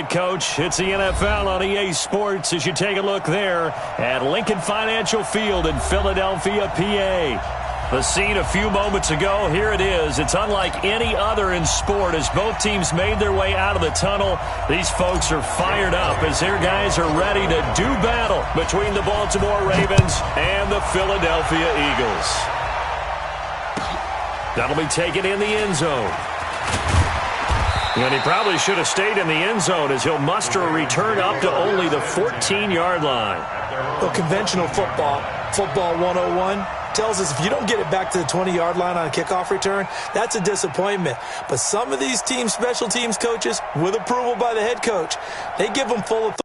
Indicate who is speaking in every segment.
Speaker 1: right, Coach. It's the NFL on EA Sports as you take a look there at Lincoln Financial Field in Philadelphia, PA. The scene a few moments ago, here it is. It's unlike any other in sport as both teams made their way out of the tunnel. These folks are fired up as their guys are ready to do battle between the Baltimore Ravens and the Philadelphia Eagles. That'll be taken in the end zone. And he probably should have stayed in the end zone as he'll muster a return up to only the 14-yard line.
Speaker 2: Well, conventional football 101, tells us if you don't get it back to the 20-yard line on a kickoff return, that's a disappointment. But some of these teams, special teams coaches, with approval by the head coach, they give them full authority.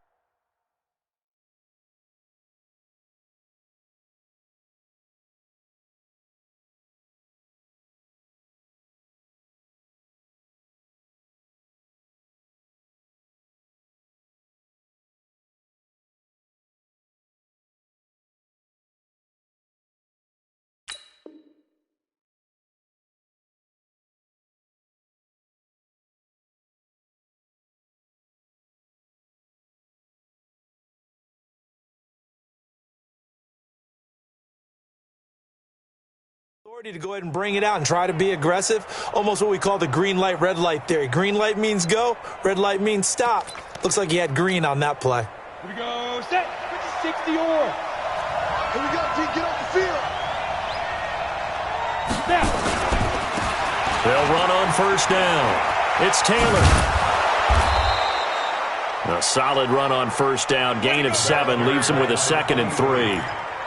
Speaker 2: To go ahead and bring it out and try to be aggressive. Almost what we call the green light, red light theory. Green light means go, red light means stop. Looks like he had green on that play.
Speaker 3: Here we go, set, 60 or. Here we go, team, get off the field. Snap.
Speaker 1: They'll run on first down. It's Taylor. A solid run on first down. Gain of 7 leaves him with a 2nd and 3.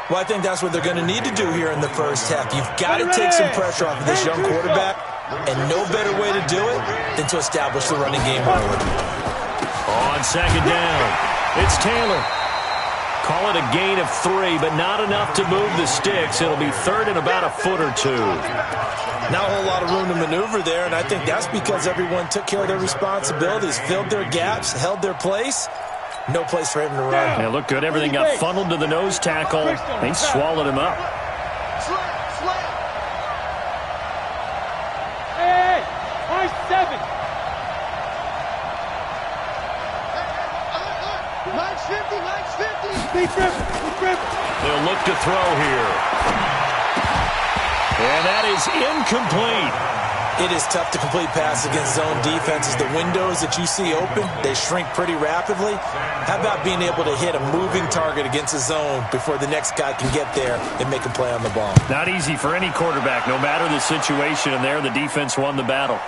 Speaker 2: Well, I think that's what they're going to need to do here in the first half. You've got to take some pressure off of this young quarterback, and no better way to do it than to establish the running game early.
Speaker 1: On second down, it's Taylor. Call it a gain of 3, but not enough to move the sticks. It'll be third and about a foot or 2.
Speaker 2: Not a whole lot of room to maneuver there, and I think that's because everyone took care of their responsibilities, filled their gaps, held their place. No place for him to run.
Speaker 1: Yeah, looked good. Everything got funneled to the nose tackle. They swallowed him up.
Speaker 3: Hey, high 7. 950. Deep dribble.
Speaker 1: They'll look to throw here. And that is incomplete.
Speaker 2: It is tough to complete passes against zone defenses. The windows that you see open, they shrink pretty rapidly. How about being able to hit a moving target against a zone before the next guy can get there and make a play on the ball?
Speaker 1: Not easy for any quarterback, no matter the situation, and there the defense won the battle.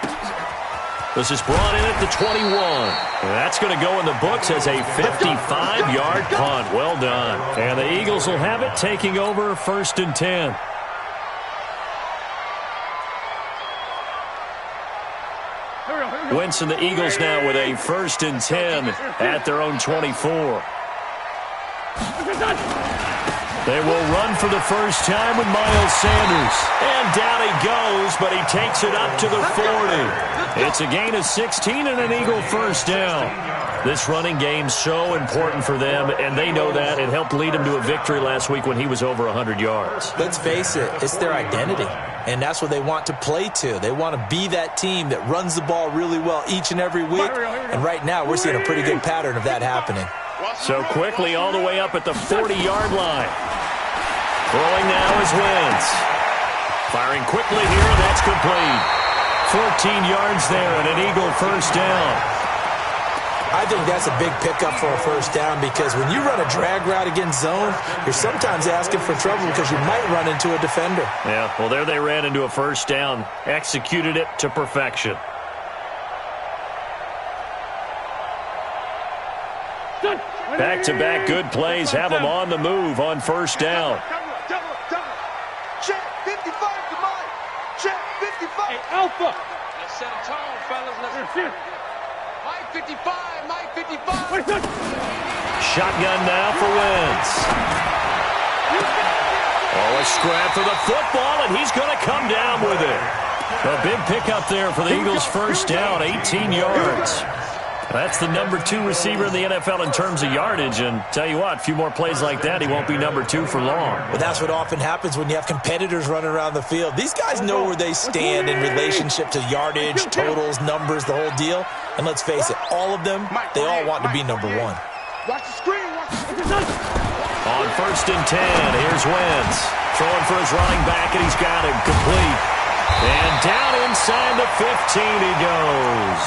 Speaker 1: This is brought in at the 21. And that's going to go in the books as a 55-yard punt. Well done. And the Eagles will have it, taking over 1st and 10. Wentz and the Eagles now with a 1st and 10 at their own 24. They will run for the first time with Miles Sanders. And down he goes, but he takes it up to the 40. It's a gain of 16 and an Eagle first down. This running game's so important for them, and they know that. It helped lead them to a victory last week when he was over 100 yards.
Speaker 2: Let's face it, it's their identity, and that's what they want to play to. They want to be that team that runs the ball really well each and every week, and right now we're seeing a pretty good pattern of that happening.
Speaker 1: So quickly all the way up at the 40-yard line. Throwing now is Wentz. Firing quickly here, and that's complete. 14 yards there and an Eagle first down.
Speaker 2: I think that's a big pickup for a first down because when you run a drag route against zone, you're sometimes asking for trouble because you might run into a defender.
Speaker 1: Yeah, well, there they ran into a first down. Executed it to perfection. Back-to-back good plays have them on the move on first down.
Speaker 3: Check 55 to Mike. Check 55. Hey, Alpha. Let's set a tone, fellas. Let's see. Mike 55. Mike 55.
Speaker 1: Shotgun now for Wentz. Oh, a scrap for the football, and he's going to come down with it. A big pickup there for the Eagles' first down, 18 yards. That's the number 2 receiver in the NFL in terms of yardage, and tell you what, a few more plays like that, he won't be number 2 for long.
Speaker 2: But that's what often happens when you have competitors running around the field. These guys know where they stand in relationship to yardage, totals, numbers, the whole deal. And let's face it, all of them, they all want to be number one.
Speaker 3: Watch the screen.
Speaker 1: On 1st and 10, here's Wentz. Throwing for his running back, and he's got it complete. And down inside the 15 he goes.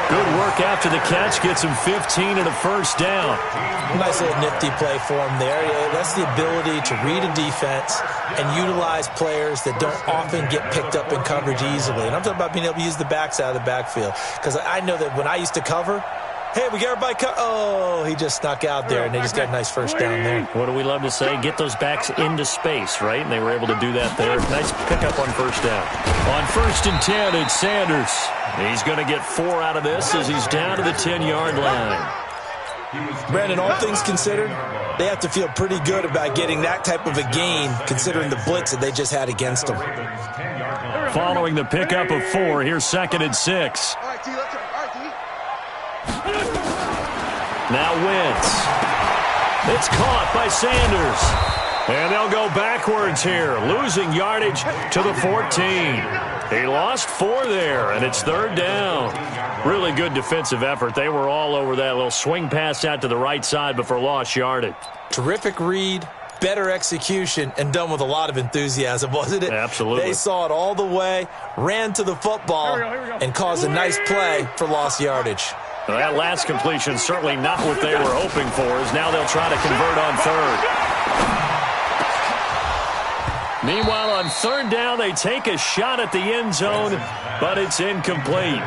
Speaker 1: Good work after the catch. Gets him 15 and a first down.
Speaker 2: Nice little nifty play for him there. Yeah, that's the ability to read a defense and utilize players that don't often get picked up in coverage easily. And I'm talking about being able to use the backs out of the backfield. Because I know that when I used to cover, hey, we got everybody oh, he just snuck out there, and they just got a nice first down there.
Speaker 1: What do we love to say? Get those backs into space, right? And they were able to do that there. Nice pickup on first down. On 1st and 10, it's Sanders. He's going to get 4 out of this as he's down to the 10-yard line.
Speaker 2: Brandon, all things considered, they have to feel pretty good about getting that type of a gain considering the blitz that they just had against them.
Speaker 1: Following the pickup of 4, here's 2nd and 6.
Speaker 3: All right, T, let's go. All right, T.
Speaker 1: Now Wentz. It's caught by Sanders. And they'll go backwards here, losing yardage to the 14. He lost 4 there, and it's 3rd down. Really good defensive effort. They were all over that little swing pass out to the right side before lost yardage.
Speaker 2: Terrific read, better execution, and done with a lot of enthusiasm, wasn't it?
Speaker 1: Absolutely.
Speaker 2: They saw it all the way, ran to the football, and caused a nice play for lost yardage.
Speaker 1: Well, that last completion certainly not what they were hoping for, as now they'll try to convert on 3rd. Meanwhile, on 3rd down, they take a shot at the end zone, but it's incomplete.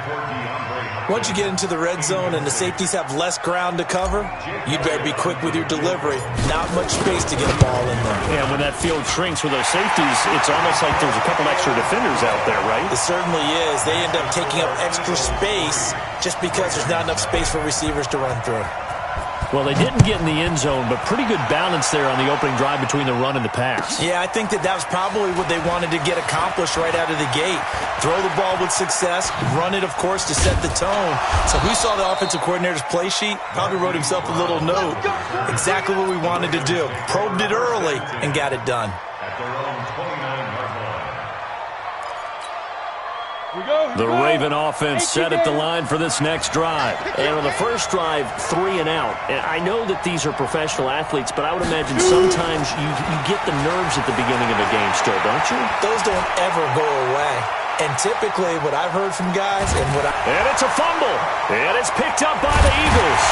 Speaker 2: Once you get into the red zone and the safeties have less ground to cover, you better be quick with your delivery. Not much space to get a ball in there.
Speaker 1: Yeah, when that field shrinks with those safeties, it's almost like there's a couple extra defenders out there, right?
Speaker 2: It certainly is. They end up taking up extra space just because there's not enough space for receivers to run through.
Speaker 1: Well, they didn't get in the end zone, but pretty good balance there on the opening drive between the run and the pass.
Speaker 2: Yeah, I think that was probably what they wanted to get accomplished right out of the gate. Throw the ball with success, run it, of course, to set the tone. So who saw the offensive coordinator's play sheet? Probably wrote himself a little note. Exactly what we wanted to do. Probed it early and got it done.
Speaker 1: The Raven offense set at the line for this next drive. And on the first drive, 3 and out. And I know that these are professional athletes, but I would imagine sometimes you get the nerves at the beginning of a game still, don't you?
Speaker 2: Those don't ever go away. And typically what I've heard from guys
Speaker 1: and it's a fumble. And it's picked up by the Eagles.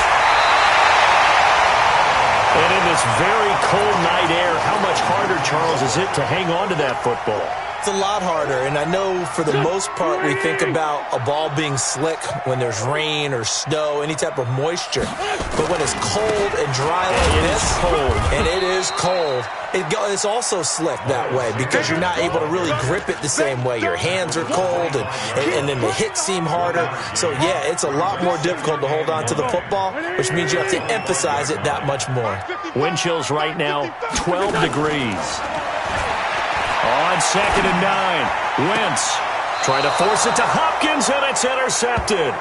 Speaker 1: And in this very cold night air, how much harder, Charles, is it to hang on to that football?
Speaker 2: It's a lot harder, and I know for the most part we think about a ball being slick when there's rain or snow, any type of moisture. But when it's cold and dry like this, and it is cold, it's also slick that way because you're not able to really grip it the same way. Your hands are cold, and then the hits seem harder. So, yeah, it's a lot more difficult to hold on to the football, which means you have to emphasize it that much more.
Speaker 1: Wind chills right now, 12 degrees. On 2nd and 9, Wentz trying to force it to Hopkins, and it's intercepted.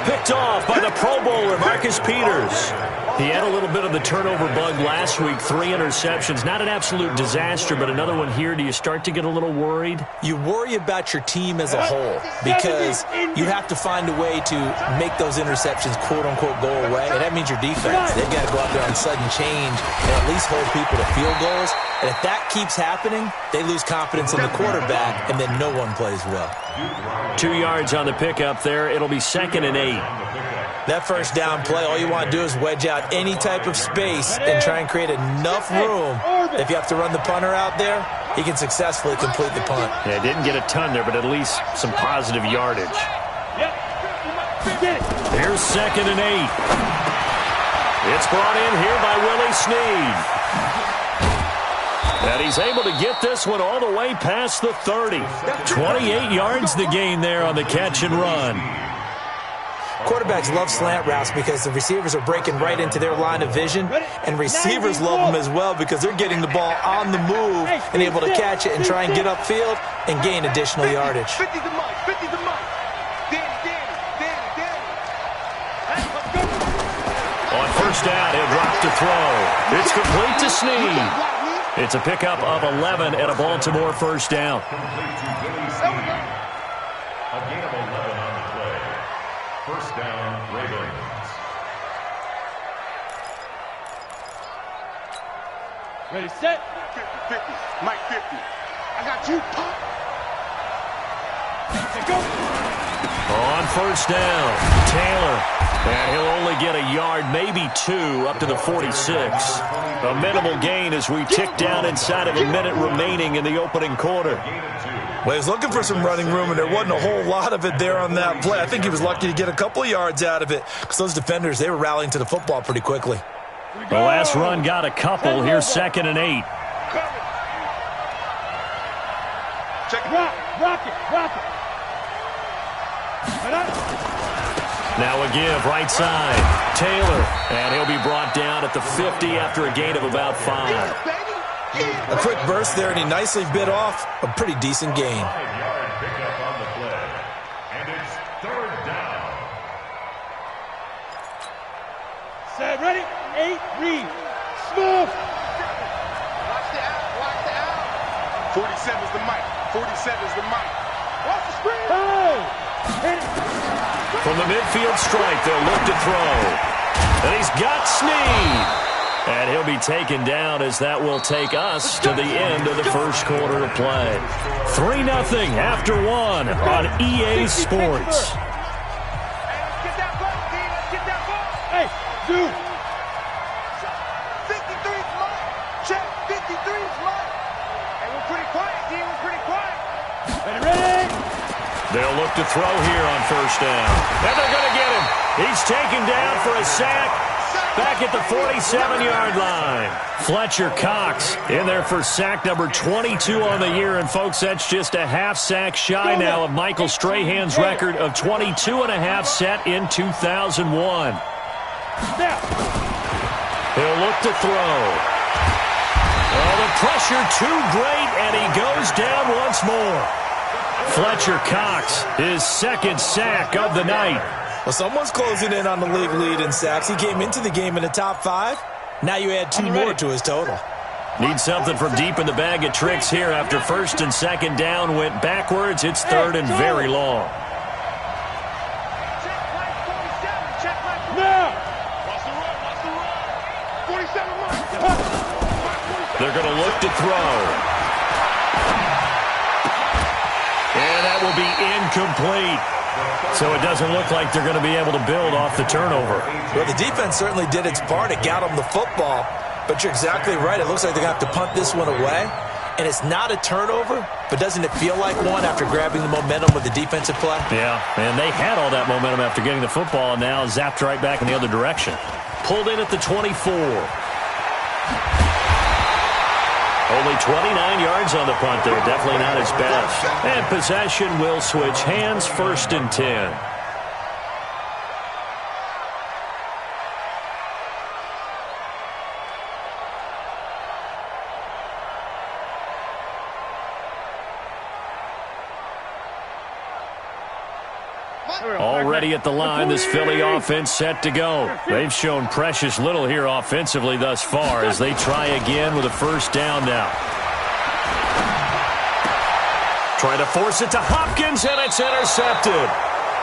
Speaker 1: Picked off by the Pro Bowler, Marcus Peters. He had a little bit of the turnover bug last week, 3 interceptions. Not an absolute disaster, but another one here. Do you start to get a little worried?
Speaker 2: You worry about your team as a whole because you have to find a way to make those interceptions, quote-unquote, go away, and that means your defense. They've got to go out there on sudden change and at least hold people to field goals. And if that keeps happening, they lose confidence in the quarterback, and then no one plays well.
Speaker 1: 2 yards on the pickup there. It'll be 2nd and 8.
Speaker 2: That first down play, all you want to do is wedge out any type of space and try and create enough room. If you have to run the punter out there, he can successfully complete the punt.
Speaker 1: Yeah, didn't get a ton there, but at least some positive yardage. Here's 2nd and 8. It's brought in here by Willie Snead. And he's able to get this one all the way past the 30. 28 yards the gain there on the catch and run.
Speaker 2: Quarterbacks love slant routes because the receivers are breaking right into their line of vision, and receivers love them as well because they're getting the ball on the move and able to catch it and try and get upfield and gain additional yardage.
Speaker 3: 50 to Mike, 50 to Mike. Danny.
Speaker 1: On first down, he'll drop to throw. It's complete to Snead. It's a pickup of 11 and a Baltimore first down.
Speaker 4: First down, Ravens.
Speaker 3: Ready, set. 50, Mike 50. I got you, Pop. Go.
Speaker 1: On first down, Taylor. And he'll only get a yard, maybe two, up to the 46. A minimal gain as we tick down inside of a minute remaining in the opening quarter.
Speaker 2: Well, he was looking for some running room, and there wasn't a whole lot of it there on that play. I think he was lucky to get a couple of yards out of it because those defenders, they were rallying to the football pretty quickly.
Speaker 1: The last run got a couple. Here's 2nd and 8.
Speaker 3: Check it. Rock it.
Speaker 1: Now a give, right side. Taylor, and he'll be brought down at the 50 after a gain of about 5.
Speaker 2: A quick burst there, and he nicely bit off a pretty decent gain.
Speaker 4: 5-yard pickup on the play. And it's 3rd down.
Speaker 3: Set, ready, 8, read. Smooth. Watch the out. 47's the mic. 47's the mic. Watch the screen. Hey.
Speaker 1: From the midfield strike, they'll look to throw. And he's got Snead. And he'll be taken down as that will take us to the end of the first quarter of play. 3-0 after 1 on EA Sports.
Speaker 3: Get that ball, D. Let's get that ball. Hey, dude. 53's mine. Check, 53's mine. Hey, we're pretty quiet, D. We're pretty quiet. Ready?
Speaker 1: They'll look to throw here on first down. And they're going to get him. He's taken down for a sack back at the 47-yard line. Fletcher Cox in there for sack number 22 on the year. And, folks, that's just a half sack shy now of Michael Strahan's record of 22.5 set in 2001. He'll look to throw. Oh, the pressure too great, and he goes down once more. Fletcher Cox, his 2nd sack of the night.
Speaker 2: Well, someone's closing in on the league lead in sacks. He came into the game in the top 5. Now you add 2 more to his total.
Speaker 1: Need something from deep in the bag of tricks here after 1st and 2nd down went backwards. It's 3rd and very long.
Speaker 3: Check right 47. Check right 47. Now. Watch the run. Watch the run. 47
Speaker 1: They're going to look to throw. And that will be incomplete. So it doesn't look like they're going to be able to build off the turnover.
Speaker 2: Well, the defense certainly did its part. It got them the football. But you're exactly right. It looks like they're going to have to punt this one away. And it's not a turnover, but doesn't it feel like one after grabbing the momentum with the defensive play? Yeah, and they had all that momentum after getting the football and now zapped right back in the other direction. Pulled in at the 24. Only 29 yards on the punt there. Definitely not his best. And possession will switch hands, 1st and 10. Already at the line, this Philly offense set to go. They've shown precious little here offensively thus far as they try again with a 1st down now. Trying to force it to Hopkins, and it's intercepted.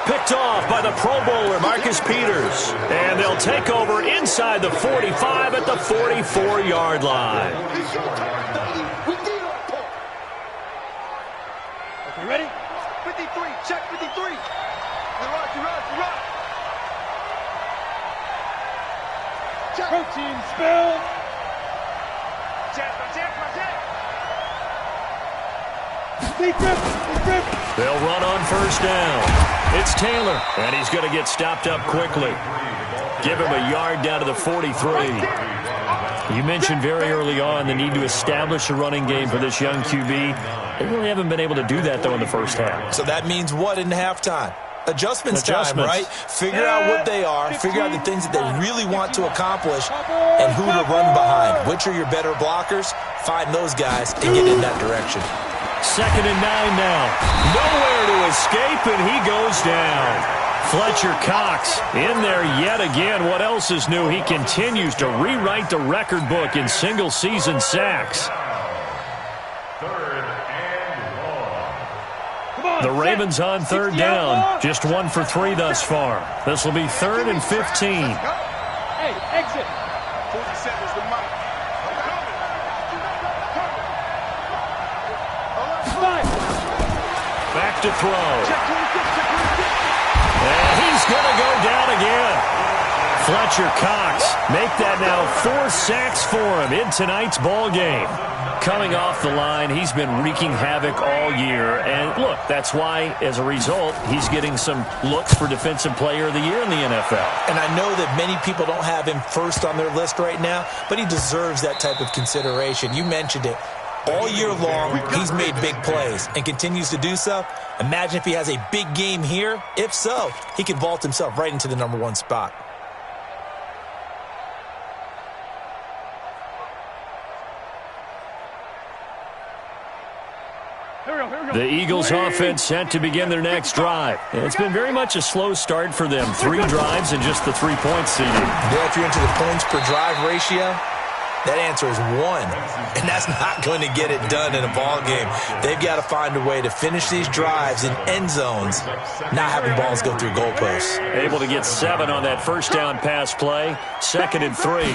Speaker 2: Picked off by the Pro Bowler, Marcus Peters. And they'll take over inside the 45 at the 44-yard line.
Speaker 3: Okay, ready? 53, check 53. You're right. Protein spill. Check.
Speaker 1: They'll run on 1st down. It's Taylor, and he's going to get stopped up quickly. Give him a yard down to the 43. You mentioned very early on the need to establish a running game for this young QB. They really haven't been able to do that, though, in the first half.
Speaker 2: So that means what in halftime? Adjustments time, right? Figure out what they are, figure out the things that they really want to accomplish, and who to run behind. Which are your better blockers? Find those guys and get in that direction.
Speaker 1: 2nd and 9 now. Nowhere to escape, and he goes down. Fletcher Cox in there yet again. What else is new? He continues to rewrite the record book in single-season sacks.
Speaker 4: 3rd and long.
Speaker 1: The Ravens on third down. Just 1 for 3 thus far. This will be 3rd and 15.
Speaker 3: Hey, exit. 47 is the mic.
Speaker 1: Back to throw. And he's going to go down again. Fletcher Cox make that now 4 sacks for him in tonight's ball game. Coming off the line, he's been wreaking havoc all year. And look, that's why, as a result, he's getting some looks for Defensive Player of the Year in the NFL.
Speaker 2: And I know that many people don't have him first on their list right now, but he deserves that type of consideration. You mentioned it. All year long, he's made big plays and continues to do so. Imagine if he has a big game here. If so, he can vault himself right into the #1 spot.
Speaker 1: The Eagles offense set to begin their next drive. It's been very much a slow start for them. 3 drives and just the 3-point seeding.
Speaker 2: Yeah, if you're into the points per drive ratio, that answer is 1. And that's not going to get it done in a ball game. They've got to find a way to finish these drives in end zones, not having balls go through goalposts.
Speaker 1: Able to get 7 on that first down pass play. 2nd and 3.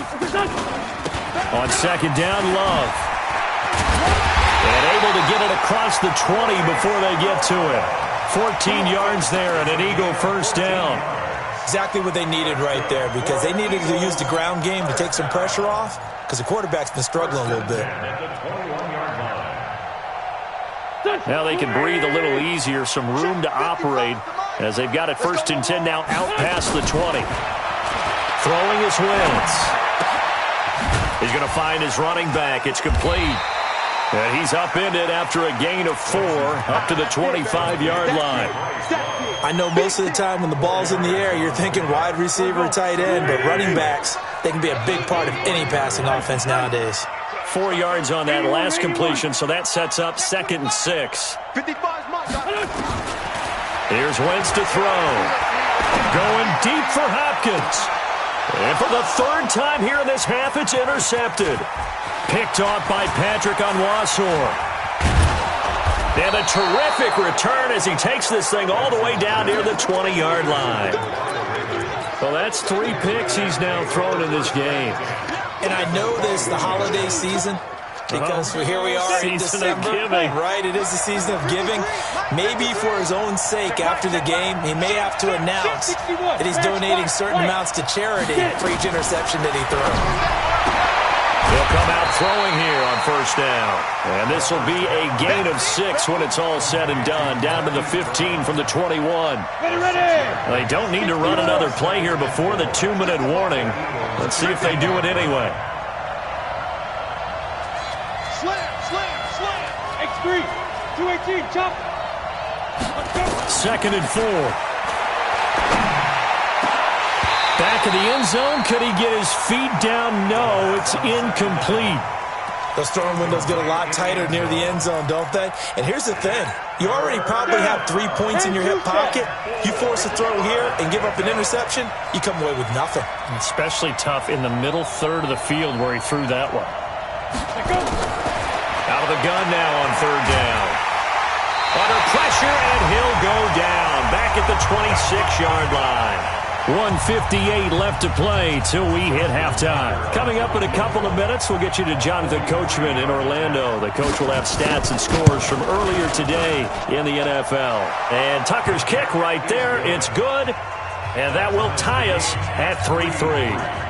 Speaker 1: On 2nd down, Love. And able to get it across the 20 before they get to it. 14 yards there and an Eagle first down.
Speaker 2: Exactly what they needed right there, because they needed to use the ground game to take some pressure off, because the quarterback's been struggling a little bit.
Speaker 1: Now they can breathe a little easier, some room to operate as they've got it 1st and 10 now out past the 20. Throwing his Wentz. He's going to find his running back. It's complete. And he's upended after a gain of 4 up to the 25-yard line.
Speaker 2: I know most of the time when the ball's in the air, you're thinking wide receiver, tight end, but running backs, they can be a big part of any passing offense nowadays.
Speaker 1: 4 yards on that last completion, so that sets up 2nd and 6. Here's Wentz to throw. Going deep for Hopkins. And for the 3rd time here in this half, it's intercepted. Picked off by Patrick Onwuasor. And a terrific return as he takes this thing all the way down near the 20-yard line. Well, that's 3 picks he's now thrown in this game.
Speaker 2: And I know this, the holiday season, because here we are in December. Right, it is the season of giving. Maybe for his own sake, after the game, he may have to announce that he's donating certain amounts to charity for each interception that he throws.
Speaker 1: He'll come out throwing here on 1st down. And this will be a gain of 6 when it's all said and done. Down to the 15 from the 21. They don't need to run another play here before the 2-minute warning. Let's see if they do it anyway.
Speaker 3: Slam. X3. 218, chop.
Speaker 1: 2nd and 4. Back of the end zone. Could he get his feet down? No, it's incomplete.
Speaker 2: Those throwing windows get a lot tighter near the end zone, don't they? And here's the thing. You already probably have 3 points in your hip pocket. You force a throw here and give up an interception, you come away with nothing.
Speaker 1: Especially tough in the middle third of the field where he threw that one. Out of the gun now on 3rd down. Under pressure, and he'll go down. Back at the 26-yard line. 1:58 left to play till we hit halftime. Coming up in a couple of minutes, we'll get you to Jonathan Coachman in Orlando. The coach will have stats and scores from earlier today in the NFL. And Tucker's kick right there. It's good. And that will tie us at 3-3.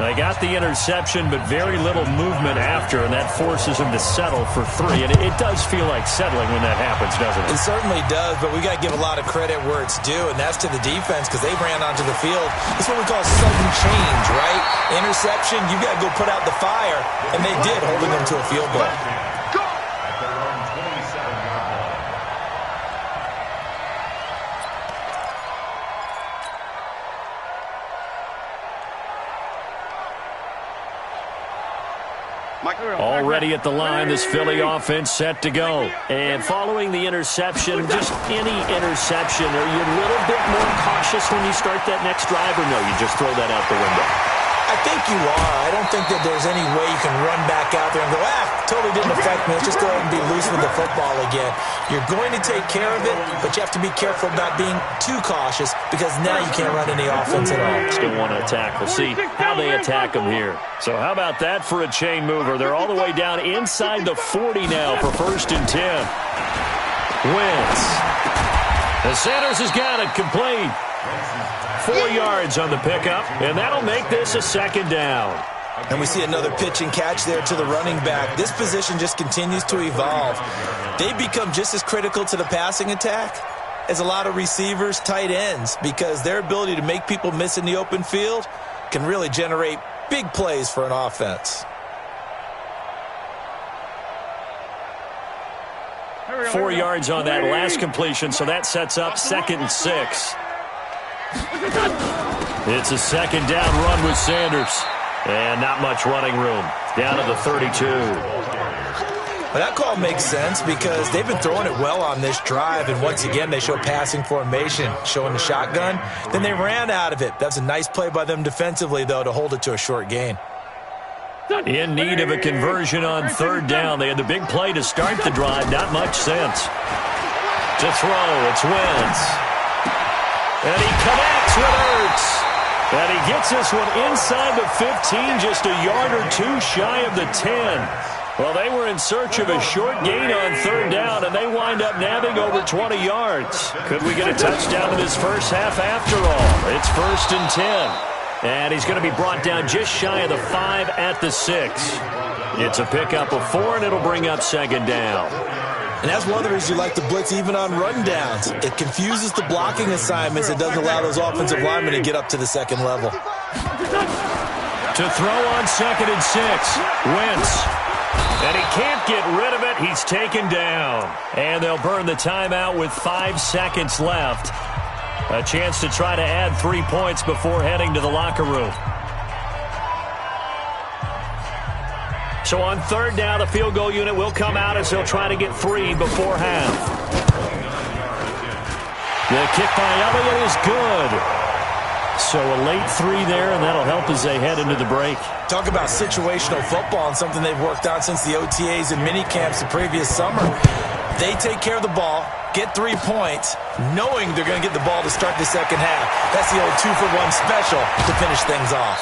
Speaker 1: They got the interception, but very little movement after, and that forces them to settle for 3. And it does feel like settling when that happens, doesn't it?
Speaker 2: It certainly does, but we got to give a lot of credit where it's due, and that's to the defense because they ran onto the field. It's what we call sudden change, right? Interception, you got to go put out the fire, and they did, holding them to a field goal.
Speaker 1: Already at the line, this Philly offense set to go. And following the interception, just any interception, are you a little bit more cautious when you start that next drive, or no, you just throw that out the window?
Speaker 2: I I think you are. I don't think that there's any way you can run back out there and go, totally didn't affect me. Let's just go ahead and be loose with the football again. You're going to take care of it, but you have to be careful about being too cautious because now you can't run any offense at all.
Speaker 1: Still want to attack. We'll see how they attack them here. So how about that for a chain mover? They're all the way down inside the 40 now for 1st and 10. Wentz. The Sanders has got it complete. 4 yards on the pickup, and that'll make this a 2nd down.
Speaker 2: And we see another pitch and catch there to the running back. This position just continues to evolve. They become just as critical to the passing attack as a lot of receivers, tight ends, because their ability to make people miss in the open field can really generate big plays for an offense.
Speaker 1: 4 yards on that last completion, so that sets up 2nd and 6. It's a 2nd down run with Sanders. And not much running room. Down to the 32.
Speaker 2: Well, that call makes sense because they've been throwing it well on this drive, and once again they show passing formation, showing the shotgun. Then they ran out of it. That's a nice play by them defensively, though, to hold it to a short gain.
Speaker 1: In need of a conversion on 3rd down. They had the big play to start the drive. Not much sense. To throw, it's Wentz. And he connects with Ertz. And he gets this one inside the 15, just a yard or two shy of the 10. Well, they were in search of a short gain on 3rd down, and they wind up nabbing over 20 yards. Could we get a touchdown in this first half after all? It's 1st and 10. And he's going to be brought down just shy of the 5 at the 6. It's a pickup of 4, and it'll bring up 2nd down.
Speaker 2: And that's one of the reasons you like to blitz even on rundowns. It confuses the blocking assignments. It doesn't allow those offensive linemen to get up to the 2nd level.
Speaker 1: To throw on 2nd and 6. Wentz. And he can't get rid of it. He's taken down. And they'll burn the timeout with 5 seconds left. A chance to try to add 3 points before heading to the locker room. So on 3rd down, the field goal unit will come out as they'll try to get 3 before half. The kick by Elliott is good. So a late 3 there, and that'll help as they head into the break.
Speaker 2: Talk about situational football and something they've worked on since the OTAs and mini camps the previous summer. They take care of the ball, get 3 points, knowing they're going to get the ball to start the 2nd half. That's the old 2-for-1 special to finish things off.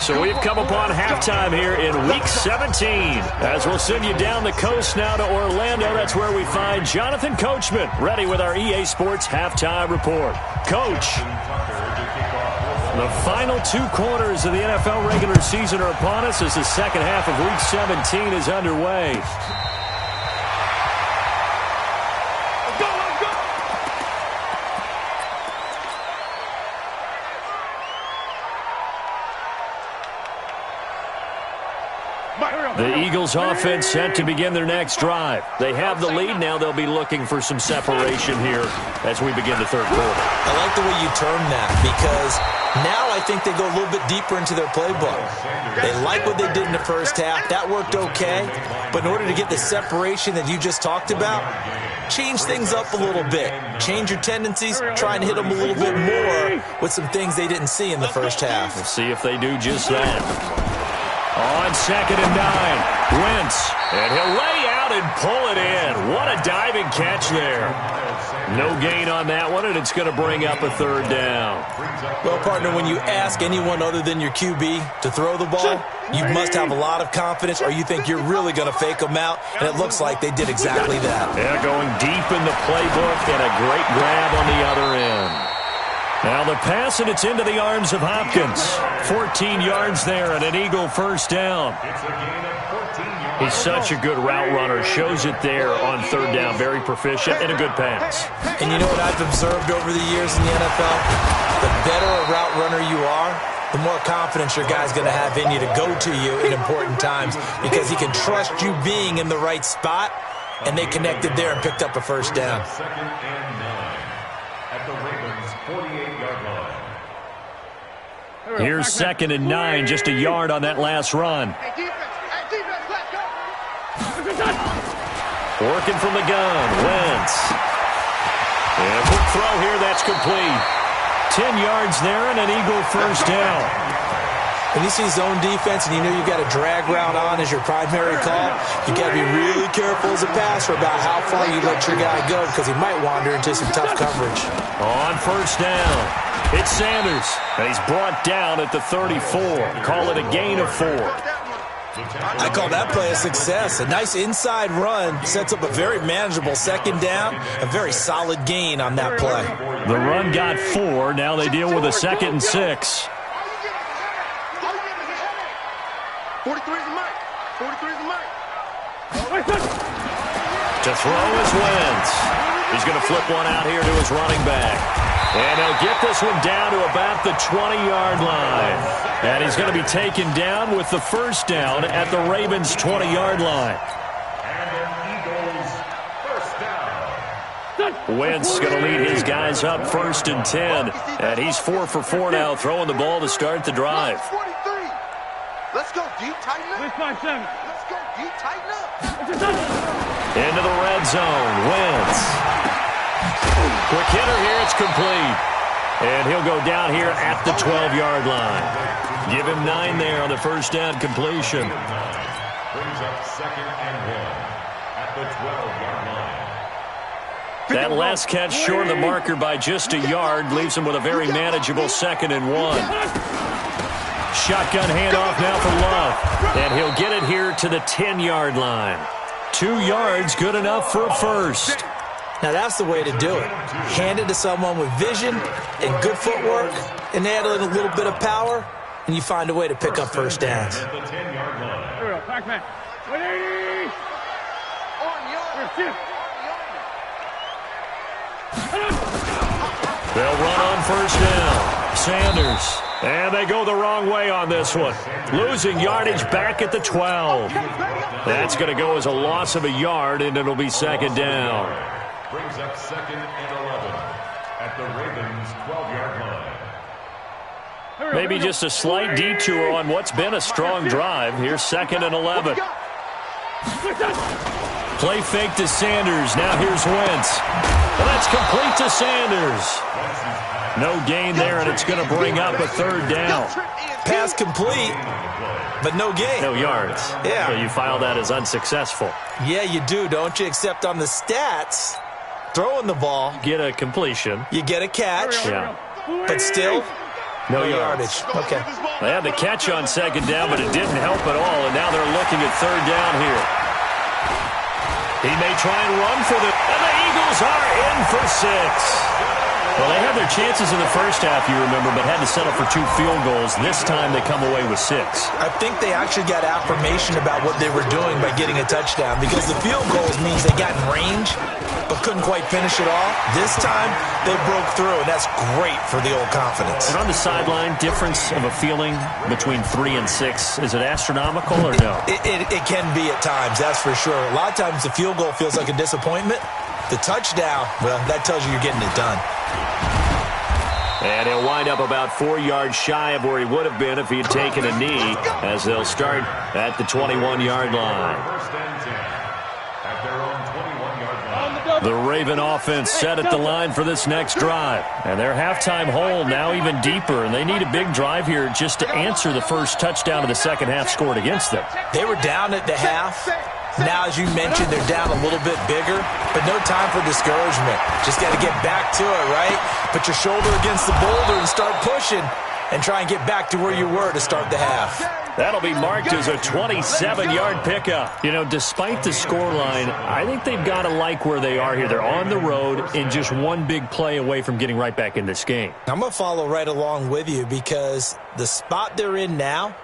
Speaker 1: So we've come upon halftime here in Week 17. As we'll send you down the coast now to Orlando, that's where we find Jonathan Coachman, ready with our EA Sports Halftime Report. Coach, the final 2 quarters of the NFL regular season are upon us as the 2nd half of Week 17 is underway. The Eagles offense set to begin their next drive. They have the lead. Now they'll be looking for some separation here as we begin the 3rd quarter.
Speaker 2: I like the way you term that because now I think they go a little bit deeper into their playbook. They like what they did in the first half. That worked okay. But in order to get the separation that you just talked about, change things up a little bit. Change your tendencies. Try and hit them a little bit more with some things they didn't see in the first half.
Speaker 1: We'll see if they do just that. On 2nd and 9, Wentz, and he'll lay out and pull it in. What a diving catch there. No gain on that one, and it's going to bring up a 3rd down.
Speaker 2: Well, partner, when you ask anyone other than your QB to throw the ball, you must have a lot of confidence or you think you're really going to fake them out, and it looks like they did exactly that.
Speaker 1: Yeah, going deep in the playbook and a great grab on the other end. Now the pass, and it's into the arms of Hopkins. 14 yards there and an Eagle 1st down. He's such a good route runner. Shows it there on 3rd down. Very proficient and a good pass.
Speaker 2: And you know what I've observed over the years in the NFL? The better a route runner you are, the more confidence your guy's going to have in you to go to you in important times because he can trust you being in the right spot, and they connected there and picked up a 1st down.
Speaker 1: Here's 2nd and 9, just a yard on that last run. Working from the gun, Wentz. And a quick throw here, that's complete. 10 yards there and an Eagle first down.
Speaker 2: When you see zone defense and you know you got a drag route on as your primary call, you got to be really careful as a passer about how far you let your guy go because he might wander into some tough coverage.
Speaker 1: On first down, it's Sanders, and he's brought down at the 34. Call it a gain of 4.
Speaker 2: I call that play a success. A nice inside run sets up a very manageable second down, a very solid gain on that play.
Speaker 1: The run got 4. Now they deal with a 2nd and 6.
Speaker 3: 43 is the mic. 43 is the mic.
Speaker 1: To throw is Wentz. He's going to flip one out here to his running back. And he'll get this one down to about the 20-yard line. And he's going to be taken down with the first down at the Ravens' 20-yard line. Wentz going to lead his guys up 1st and 10. And he's 4 for 4 now, throwing the ball to start the drive.
Speaker 3: 43. Let's go deep, tighten up. Let's go deep, tighten up.
Speaker 1: Into the red zone. Wentz. Quick hitter here. It's complete. And he'll go down here at the 12-yard line. Give him 9 there on the first down completion.
Speaker 4: Brings up 2nd and 1 at the 12-yard line.
Speaker 1: That last catch short of the marker by just a yard leaves him with a very manageable 2nd and 1. Shotgun handoff now for Love. And he'll get it here to the 10-yard line. 2 yards, good enough for a first.
Speaker 2: Now that's the way to do it. Hand it to someone with vision and good footwork and add in a little bit of power, and you find a way to pick up first downs.
Speaker 4: At the 10-yard line.
Speaker 3: Here we go, back man. 180.
Speaker 1: They'll run on first down. Sanders. And they go the wrong way on this one. Losing yardage back at the 12. That's going to go as a loss of a yard, and it'll be 2nd down.
Speaker 4: Brings up 2nd and 11 at the Ravens' 12-yard line.
Speaker 1: Maybe just a slight detour on what's been a strong drive. Here's 2nd and 11. Play fake to Sanders. Now here's Wentz. Well, that's complete to Sanders. No gain there, and it's going to bring up a 3rd down.
Speaker 2: Pass complete, but no gain.
Speaker 1: No yards.
Speaker 2: Yeah.
Speaker 1: So you file that as unsuccessful.
Speaker 2: Yeah, you do, don't you? Except on the stats, throwing the ball,
Speaker 1: Get a completion.
Speaker 2: you get a catch,
Speaker 1: Yeah.
Speaker 2: but still
Speaker 1: No
Speaker 2: yardage.
Speaker 1: yards.
Speaker 2: Okay.
Speaker 1: They had the catch on 2nd down, but it didn't help at all, and now they're looking at 3rd down here. He may try and run for them, and the Eagles are in for 6. Well, they had their chances in the first half, you remember, but had to settle for 2 field goals. This time they come away with 6.
Speaker 2: I think they actually got affirmation about what they were doing by getting a touchdown because the field goals means they got in range but couldn't quite finish it all. This time, they broke through, and that's great for the old confidence.
Speaker 1: And on the sideline, difference of a feeling between 3 and 6, is it astronomical or no?
Speaker 2: It can be at times, that's for sure. A lot of times the field goal feels like a disappointment. The touchdown, well, that tells you you're getting it done.
Speaker 1: And he'll wind up about 4 yards shy of where he would have been if he had taken a knee, as they'll start at the 21-yard line.
Speaker 4: 1st and 10 at their own 21-yard line.
Speaker 1: The Raven offense set at the line for this next drive. And their halftime hole now even deeper, and they need a big drive here just to answer the first touchdown of the second half scored against them.
Speaker 2: They were down at the half. Now, as you mentioned, they're down a little bit bigger, but no time for discouragement. Just got to get back to it, right? Put your shoulder against the boulder and start pushing and try and get back to where you were to start the half.
Speaker 1: That'll be marked as a 27-yard pickup. You know, despite the scoreline, I think they've got to like where they are here. They're on the road and just one big play away from getting right back in this game.
Speaker 2: I'm going to follow right along with you because the spot they're in now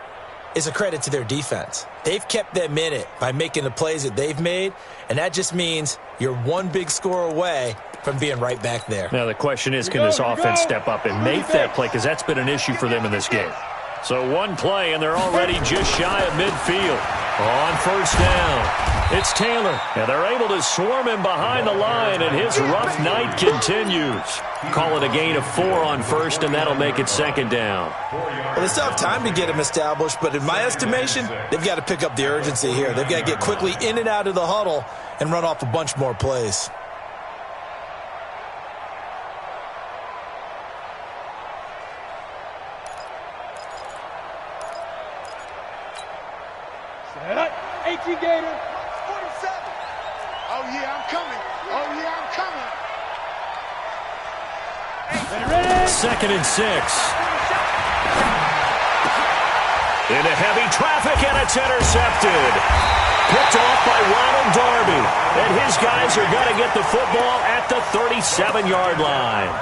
Speaker 2: is a credit to their defense. They've kept them in it by making the plays that they've made, and that just means you're one big score away from being right back there.
Speaker 1: Now, the question is, can this offense step up and make that play? Because that's been an issue for them in this game. So one play, and they're already just shy of midfield. On first down, it's Taylor. And they're able to swarm him behind the line, and his rough night continues. Call it a gain of 4 on first, and that'll make it 2nd down.
Speaker 2: Well, they still have time to get him established, but in my estimation, they've got to pick up the urgency here. They've got to get quickly in and out of the huddle and run off a bunch more plays.
Speaker 3: 18 Gator. 47. Oh, yeah, I'm coming. Oh, yeah, I'm coming.
Speaker 1: Second and 6. Into heavy traffic, and it's intercepted. Picked off by Ronald Darby. And his guys are going to get the football at the 37-yard line.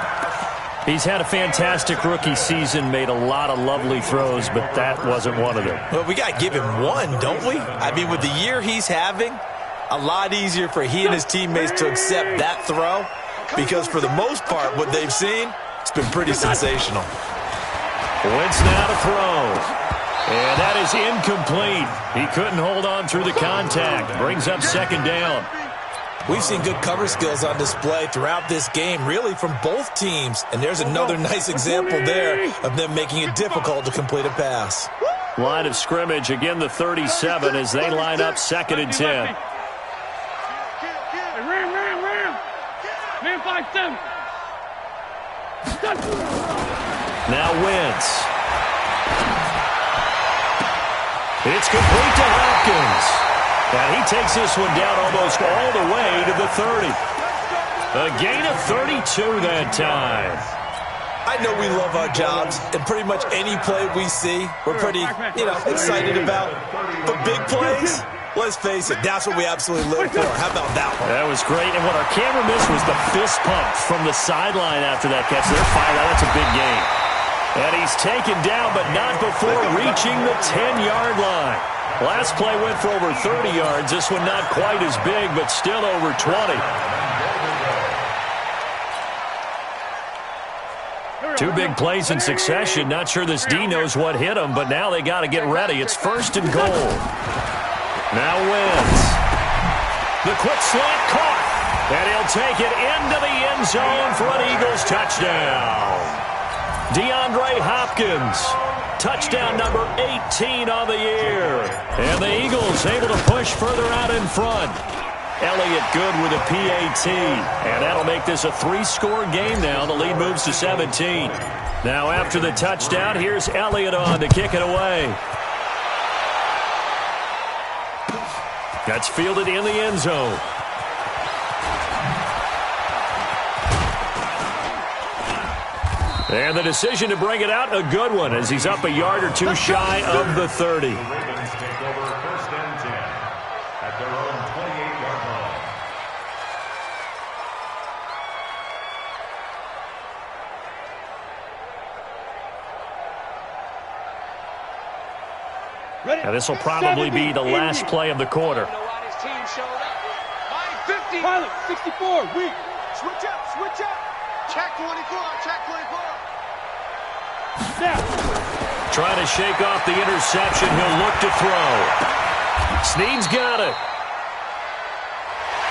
Speaker 1: He's had a fantastic rookie season, made a lot of lovely throws, but that wasn't one of them.
Speaker 2: Well, we got to give him one, don't we? I mean, with the year he's having, a lot easier for he and his teammates to accept that throw because for the most part, what they've seen, it's been pretty sensational.
Speaker 1: Wentz now to throw. And that is incomplete. He couldn't hold on through the contact. Brings up second down.
Speaker 2: We've seen good cover skills on display throughout this game, really from both teams. And there's another nice example there of them making it difficult to complete a pass.
Speaker 1: Line of scrimmage, again the 37 as they line up second and 10.
Speaker 3: Man 5-7.
Speaker 1: Now Wentz. It's complete to Hopkins. And he takes this one down almost all the way to the 30. A gain of 32 that time.
Speaker 2: I know we love our jobs, and pretty much any play we see, we're pretty, excited about. But big plays, let's face it, that's what we absolutely live for. How about that one?
Speaker 1: That was great. And what our camera missed was the fist pump from the sideline after that catch. They're fired out. That's a big gain. And he's taken down, but not before reaching the 10-yard line. Last play went for over 30 yards. This one not quite as big, but still over 20. Two big plays in succession. Not sure this D knows what hit him, but now they got to get ready. It's first and goal. Now Wentz. The quick slant caught. And he'll take it into the end zone for an Eagles touchdown. DeAndre Hopkins, touchdown number 18 on the year. And the Eagles able to push further out in front. Elliott good with a PAT. And that'll make this a 3-score game now. The lead moves to 17. Now after the touchdown, here's Elliott on to kick it away. That's fielded in the end zone. And the decision to bring it out, a good one, as he's up a yard or two shy of the 30.
Speaker 4: The Ravens take over first and 10 at their own 28-yard line.
Speaker 1: And this will probably be the last play of the quarter.
Speaker 3: Pilot, 64, weak. Switch up. Check 24, check 24.
Speaker 1: Trying to shake off the interception. He'll look to throw. Snead's got it.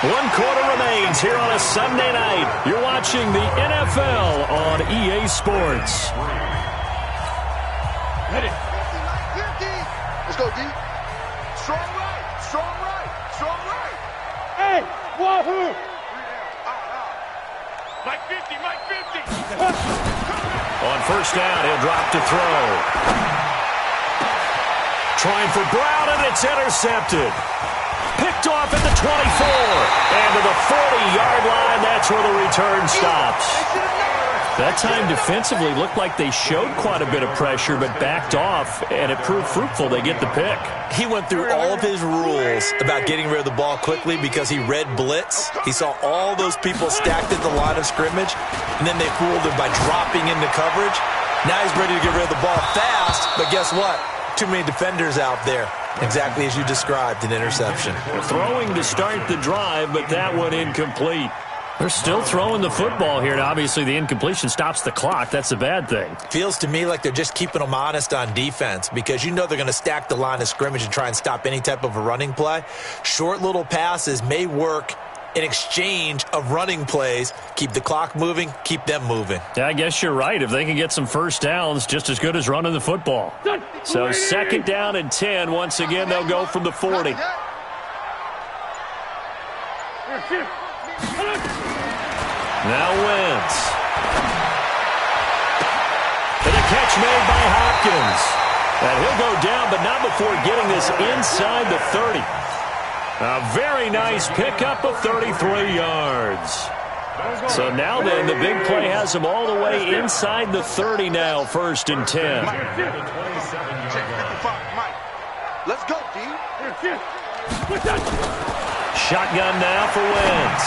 Speaker 1: 1 quarter remains here on a Sunday night. You're watching the NFL on EA Sports.
Speaker 3: Ready. 50. Let's go, D. Strong right. Hey, wahoo. Mike 50.
Speaker 1: On first down, he'll drop to throw. Trying for Brown, and it's intercepted. Picked off at the 24. And to the 40-yard line, that's where the return stops. That time defensively looked like they showed quite a bit of pressure, but backed off, and it proved fruitful. They get the pick.
Speaker 2: He went through all of his rules about getting rid of the ball quickly because he read blitz. He saw all those people stacked at the line of scrimmage, and then they fooled him by dropping into coverage. Now he's ready to get rid of the ball fast, but guess what? Too many defenders out there. Exactly as you described, an interception.
Speaker 1: Throwing to start the drive, but that one incomplete. They're still throwing the football here, and obviously the incompletion stops the clock. That's a bad thing.
Speaker 2: Feels to me like they're just keeping them honest on defense because you know they're going to stack the line of scrimmage and try and stop any type of a running play. Short little passes may work in exchange of running plays. Keep the clock moving, keep them moving.
Speaker 1: Yeah, I guess you're right. If they can get some first downs, just as good as running the football. So second down and 10. Once again, they'll go from the 40. Now Wentz. And a catch made by Hopkins. And he'll go down, but not before getting this inside the 30. A very nice pickup of 33 yards. So now then, the big play has him all the way inside the 30 now, 1st and 10.
Speaker 3: Let's go, D.
Speaker 1: Shotgun now for Wentz.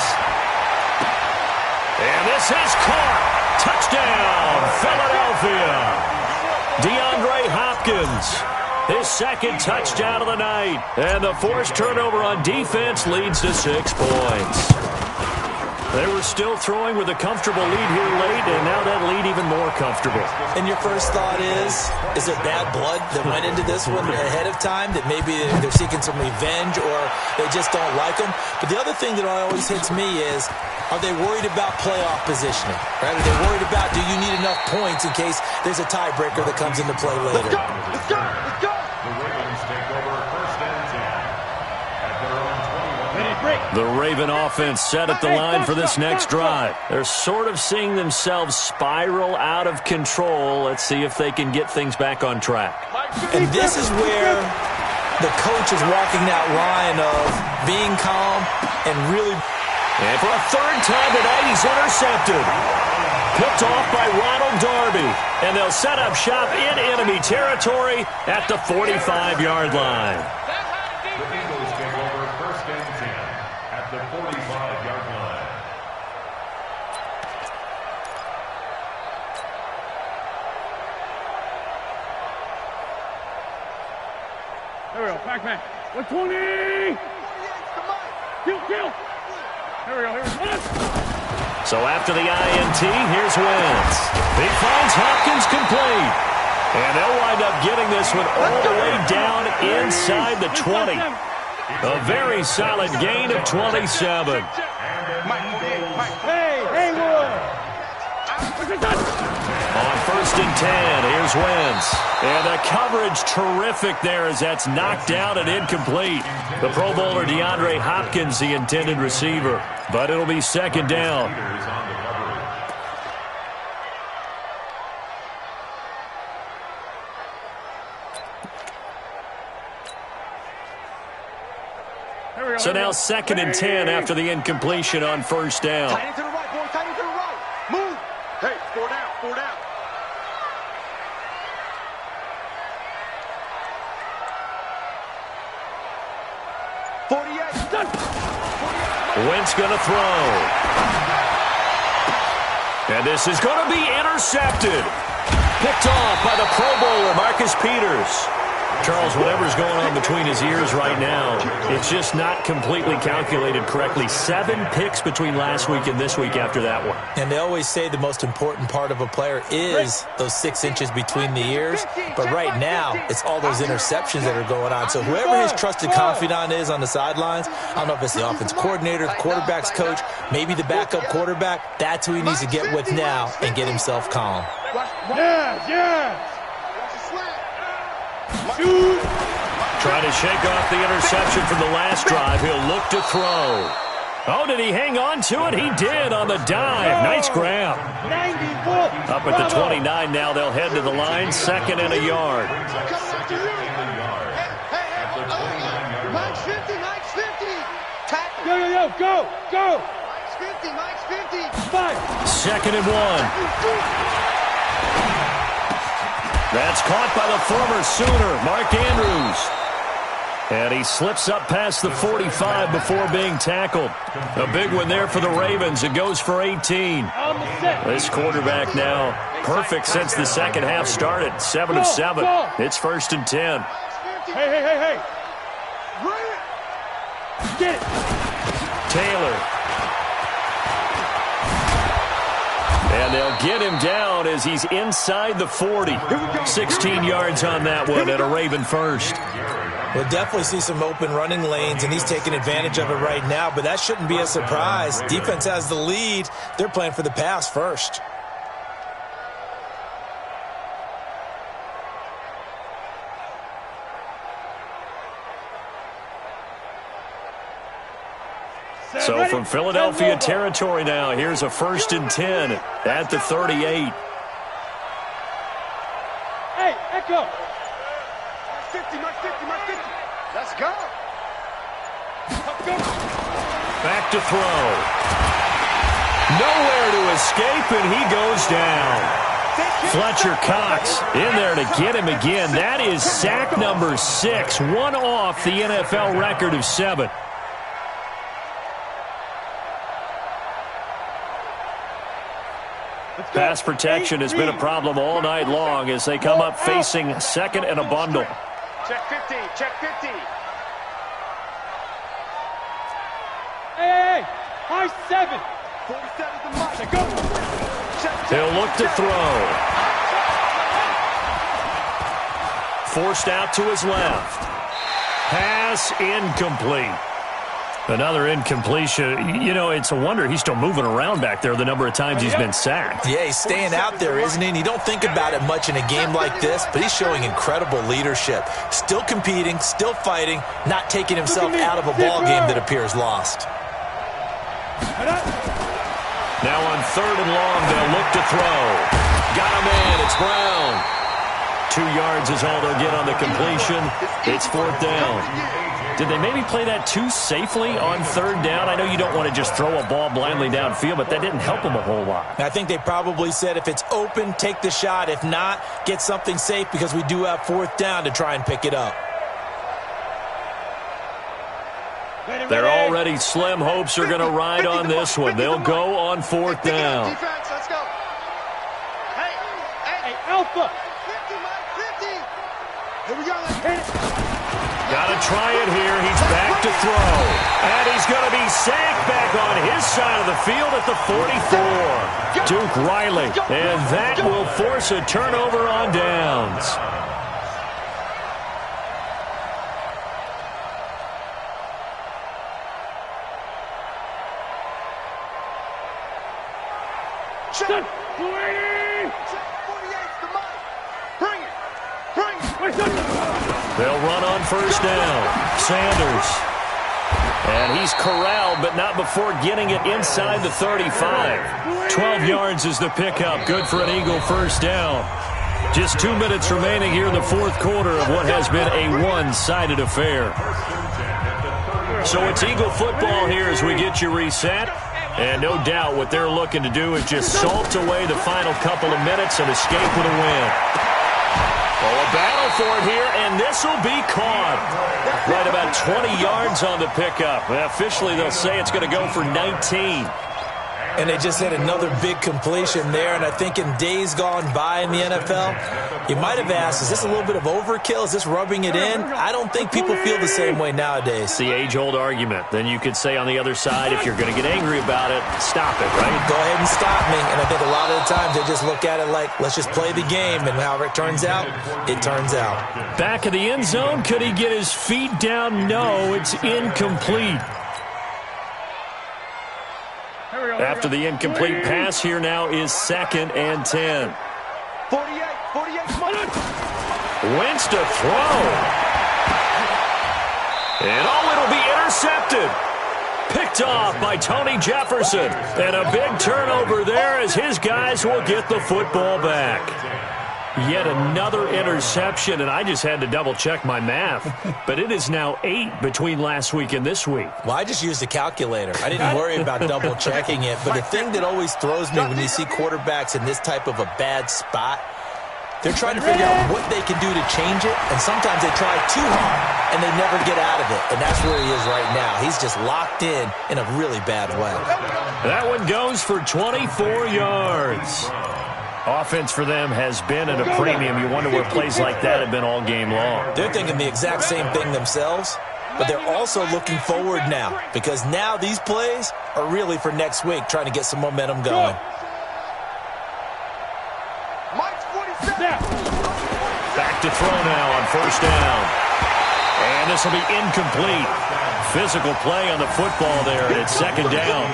Speaker 1: And this is caught. Touchdown, Philadelphia. DeAndre Hopkins, his 2nd touchdown of the night. And the forced turnover on defense leads to 6 points. They were still throwing with a comfortable lead here late, and now that lead even more comfortable.
Speaker 2: And your first thought is there bad blood that went into this one ahead of time, that maybe they're seeking some revenge or they just don't like them? But the other thing that always hits me is, are they worried about playoff positioning? Right? Are they worried about, do you need enough points in case there's a tiebreaker that comes into play later?
Speaker 3: Let's go! Let's go! Let's go!
Speaker 4: The Ravens take over 1st and 10 at their own 21.
Speaker 1: The Raven offense set at the line for this next drive. They're sort of seeing themselves spiral out of control. Let's see if they can get things back on track.
Speaker 2: And this is where the coach is walking that line of being calm and really...
Speaker 1: And for a 3rd time tonight, he's intercepted. Picked off by Ronald Darby. And they'll set up shop in enemy territory at the 45-yard line.
Speaker 4: The Eagles take over 1st and 10 at the 45-yard line.
Speaker 5: There we go, back. 120! Kill! Here we go,
Speaker 1: So after the INT, here's Wentz. He finds Hopkins complete. And they'll wind up getting this one all the way down inside the 20. A very solid gain of 27.
Speaker 5: Hey,
Speaker 1: On 1st and 10, here's Wentz. And the coverage terrific there as that's knocked down and incomplete. The Pro Bowler DeAndre Hopkins, the intended receiver. But it'll be 2nd down. So now 2nd and 10 after the incompletion on 1st down.
Speaker 3: Tight end to the right, boy. Tight end to the right. Move. Hey, 4 down. 4 down.
Speaker 1: Wentz going to throw. And this is going to be intercepted. Picked off by the Pro Bowler, Marcus Peters. Charles, whatever's going on between his ears right now, it's just not completely calculated correctly. 7 picks between last week and this week after that one.
Speaker 2: And they always say the most important part of a player is those 6 inches between the ears. But right now, it's all those interceptions that are going on. So whoever his trusted confidant is on the sidelines, I don't know if it's the offense coordinator, the quarterback's coach, maybe the backup quarterback, that's who he needs to get with now and get himself calm.
Speaker 5: Yeah.
Speaker 1: Trying to shake off the interception from the last drive. He'll look to throw. Oh, did he hang on to it? He did on the dive. Nice grab. Up at the 29 now. They'll head to the line. 2nd and a yard.
Speaker 3: Mike's 50.
Speaker 5: Go.
Speaker 3: Mike's 50.
Speaker 5: 5.
Speaker 1: 2nd and 1. That's caught by the former Sooner, Mark Andrews. And he slips up past the 45 before being tackled. A big one there for the Ravens. It goes for 18. This quarterback now perfect since the second half started. 7 of 7. It's 1st and 10.
Speaker 5: Hey. Get it.
Speaker 1: Taylor. And they'll get him down as he's inside the 40. 16 yards on that one and a Raven first.
Speaker 2: We'll definitely see some open running lanes, and he's taking advantage of it right now, but that shouldn't be a surprise. Defense has the lead. They're playing for the pass first.
Speaker 1: So from Philadelphia territory now, here's a 1st and 10 at the 38.
Speaker 5: Hey, Echo.
Speaker 3: 50, mark 50, mark 50. Let's go. Let's go.
Speaker 1: Back to throw. Nowhere to escape, and he goes down. Fletcher Cox in there to get him again. That is sack number 6, one off the NFL record of 7. Pass protection has been a problem all night long as they come up facing second and a bundle.
Speaker 3: Check 50, check 50.
Speaker 5: Hey, high 7.
Speaker 3: 47 is the mark. Go.
Speaker 1: He'll look to throw. Forced out to his left. Pass incomplete. Another incompletion. You know, it's a wonder he's still moving around back there the number of times he's been sacked.
Speaker 2: Yeah, he's staying out there, isn't he? And you don't think about it much in a game like this, but he's showing incredible leadership. Still competing, still fighting, not taking himself out of a ball game that appears lost.
Speaker 1: Now on 3rd and long, they'll look to throw. Got him in. It's Brown. 2 yards is all they'll get on the completion. It's 4th down. Did they maybe play that too safely on 3rd down? I know you don't want to just throw a ball blindly downfield, but that didn't help them a whole lot.
Speaker 2: I think they probably said if it's open, take the shot. If not, get something safe because we do have 4th down to try and pick it up.
Speaker 1: Their already slim hopes are going to ride on this one. They'll go on 4th down.
Speaker 3: Defense, let's go. Hey,
Speaker 5: Alpha.
Speaker 3: 50, Mike, 50. Here we go.
Speaker 1: Got to try it here. He's back to throw. And he's going to be sacked back on his side of the field at the 44. Duke Riley. And that will force a turnover on downs.
Speaker 3: Check. 48's the mic. Bring it. Bring it.
Speaker 1: They'll run on 1st down. Sanders. And he's corralled, but not before getting it inside the 35. 12 yards is the pickup. Good for an Eagle 1st down. Just 2 minutes remaining here in the 4th quarter of what has been a one-sided affair. So it's Eagle football here as we get you reset. And no doubt what they're looking to do is just salt away the final couple of minutes and escape with a win. Well, a battle for it here, and this will be caught. Right about 20 yards on the pickup. Officially, they'll say it's going to go for 19.
Speaker 2: And they just had another big completion there. And I think in days gone by in the NFL, you might have asked, is this a little bit of overkill? Is this rubbing it in? I don't think people feel the same way nowadays.
Speaker 1: It's the age-old argument. Then you could say on the other side, if you're going to get angry about it, stop it, right?
Speaker 2: Go ahead and stop me. And I think a lot of the times they just look at it like, let's just play the game. And however it turns out, it turns out.
Speaker 1: Back of the end zone. Could he get his feet down? No, it's incomplete. After the incomplete pass, here now is 2nd and 10.
Speaker 3: 48,
Speaker 1: Wentz to throw. And it'll be intercepted. Picked off by Tony Jefferson. And a big turnover there as his guys will get the football back. Yet another interception, and I just had to double-check my math. But it is now 8 between last week and this week.
Speaker 2: Well, I just used a calculator. I didn't worry about double-checking it. But the thing that always throws me when you see quarterbacks in this type of a bad spot, they're trying to figure out what they can do to change it. And sometimes they try too hard, and they never get out of it. And that's where he is right now. He's just locked in a really bad way.
Speaker 1: That one goes for 24 yards. Offense for them has been at a premium. You wonder where plays like that have been all game long.
Speaker 2: They're thinking the exact same thing themselves, but they're also looking forward now because now these plays are really for next week, trying to get some momentum going.
Speaker 1: Back to throw now on 1st down. And this will be incomplete. Physical play on the football there, and it's 2nd down.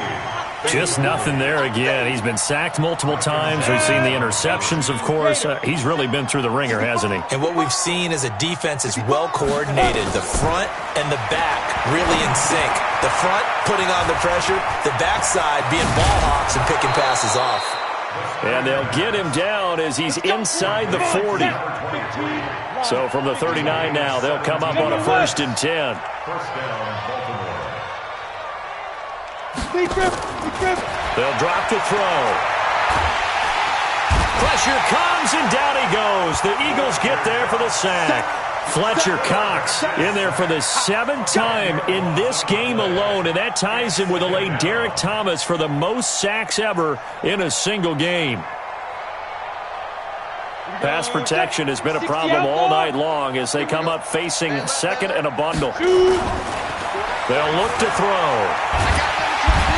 Speaker 1: Just nothing there again. He's been sacked multiple times. We've seen the interceptions, of course. He's really been through the ringer, hasn't he?
Speaker 2: And what we've seen is a defense that's well coordinated. The front and the back really in sync. The front putting on the pressure, the backside being ball hawks and picking passes off.
Speaker 1: And they'll get him down as he's inside the 40. So from the 39 now, they'll come up on a 1st and 10.
Speaker 4: First down, Baltimore.
Speaker 1: They'll drop to throw. Pressure comes, and down he goes. The Eagles get there for the sack. Fletcher Cox in there for the 7th time in this game alone, and that ties him with a late Derek Thomas for the most sacks ever in a single game. Pass protection has been a problem all night long as they come up facing 2nd and a bundle. They'll look to throw.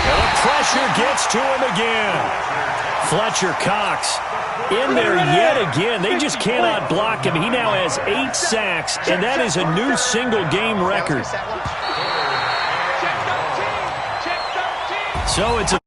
Speaker 1: And the pressure gets to him again. Fletcher Cox in there yet again. They just cannot block him. He now has 8 sacks, and that is a new single-game record. So it's a